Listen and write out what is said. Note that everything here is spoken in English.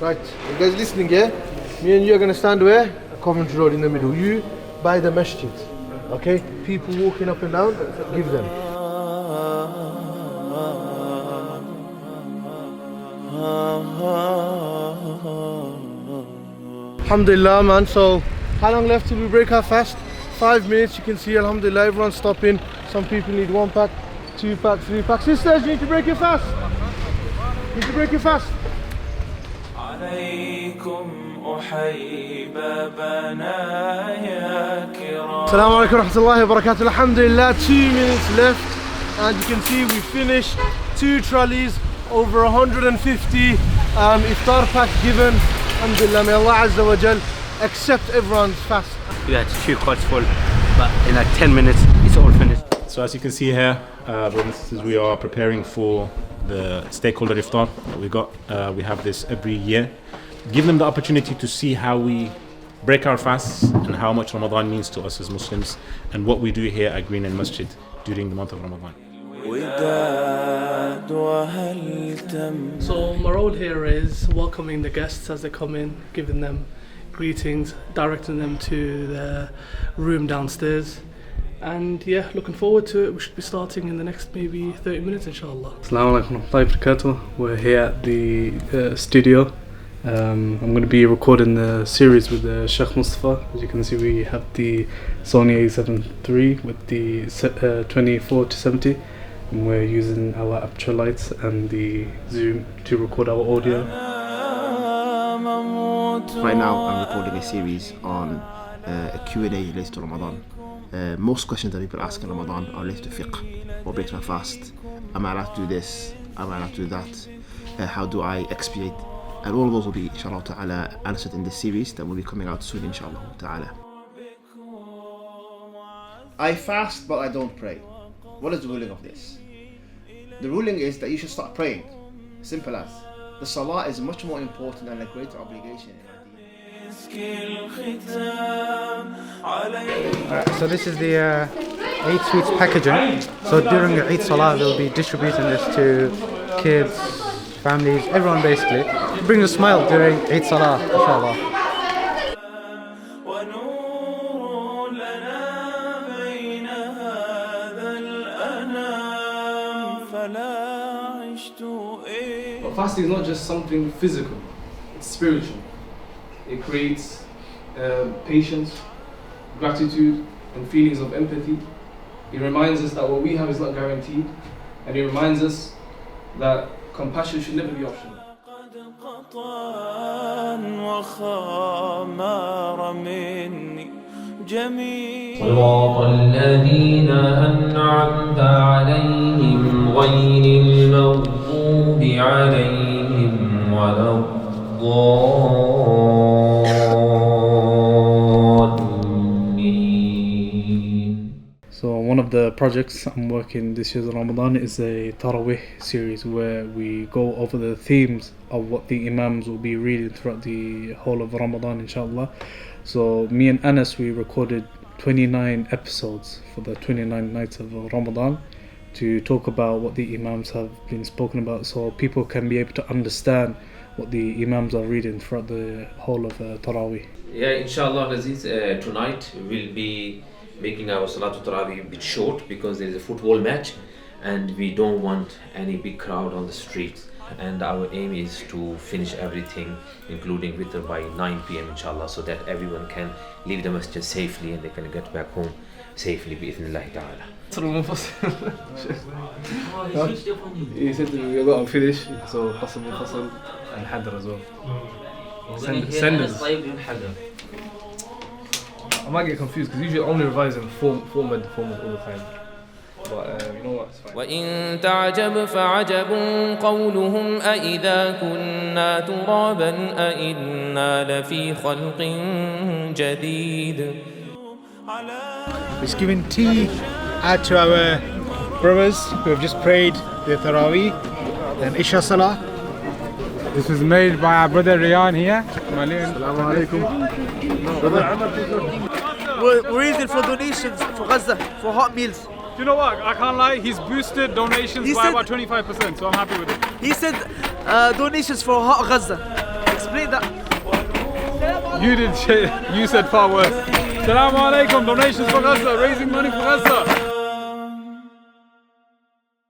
Right, you guys listening, yeah? Me and you are going to stand where? Coventry Road in the middle. You by the Masjid. Okay? People walking up and down, give them. Alhamdulillah, man. So, how long left till we break our fast? 5 minutes. You can see, alhamdulillah, everyone's stopping. Some people need 1 pack, 2 pack, 3 pack. Sisters, you need to break your fast. You need to break your fast. Assalamu alaikum wa rahmatullahi wa barakatuh. Alhamdulillah, 2 minutes left. And you can see we finished 2 trolleys, over 150 iftar packs given. Alhamdulillah, may Allah Azza wa Jal accept everyone's fast. We had 2 carts full, but in like 10 minutes it's all finished. So as you can see here, brothers and sisters, we are preparing for the stakeholder iftar that we got. We have this every year. Give them the opportunity to see how we break our fasts and how much Ramadan means to us as Muslims and what we do here at Green and Masjid during the month of Ramadan. So my role here is welcoming the guests as they come in, giving them greetings, directing them to their room downstairs. And yeah, looking forward to it. We should be starting in the next maybe 30 minutes, inshallah. Assalamu alaikum wa rahmatullahi wa barakatuh. We're here at the studio. I'm going to be recording the series with Sheikh Mustafa. As you can see, we have the Sony A7 III with the 24-70, and we're using our aperture lights and the zoom to record our audio. Right now I'm recording a series on a Q&A related to Ramadan. Most questions that people ask in Ramadan are related to fiqh. What breaks my fast? Am I allowed to do this? Am I allowed to do that? How do I expiate? And all of those will be, inshallah ta'ala, answered in this series that will be coming out soon, inshallah ta'ala. I fast, but I don't pray. What is the ruling of this? The ruling is that you should start praying. Simple as. The salah is much more important and a greater obligation. So this is the Eid sweets packaging. So during the Eid Salah, we'll be distributing this to kids, families, everyone basically. Bring a smile during Eid Salah, inshallah. But fasting is not just something physical, it's spiritual. It creates patience, gratitude, and feelings of empathy. It reminds us that what we have is not guaranteed, and it reminds us that compassion should never be optional. صراط الذين أنعمت عليهم غير المغضوب عليهم ولا الضالين. So one of the projects I'm working this year's Ramadan is a Taraweeh series where we go over the themes of what the Imams will be reading throughout the whole of Ramadan, inshallah. So me and Anas, we recorded 29 episodes for the 29 nights of Ramadan to talk about what the Imams have been spoken about, so people can be able to understand what the Imams are reading throughout the whole of Taraweeh. Yeah, inshallah, Aziz, tonight we'll be making our Salatul Taraweeh a bit short because there is a football match and we don't want any big crowd on the streets. And our aim is to finish everything, including Witr, by 9 p.m. inshallah, so that everyone can leave the masjid safely and they can get back home safely bi-idhnillahi ta'ala. He said we're going to finish, so Qasam al-Fasl and Hadr as well. Send us. I might get confused because usually only revising format all the time. But you know what, it's fine. وإن تعجب فعجب قولهم أإذا كنا ترابا أإنا لفي خلق جديد. It's giving tea out to our brothers who have just prayed the Taraweeh and Isha Salah. This was made by our brother Riyan here. Assalamu alaikum. We're using for donations for Gaza, for hot meals. You know what? I can't lie. He's boosted donations by about 25%, so I'm happy with it. He said donations for hot Gaza. Read that. You did shit. You said far worse. Assalamu alaikum. Donations for Gaza. Raising money for Gaza.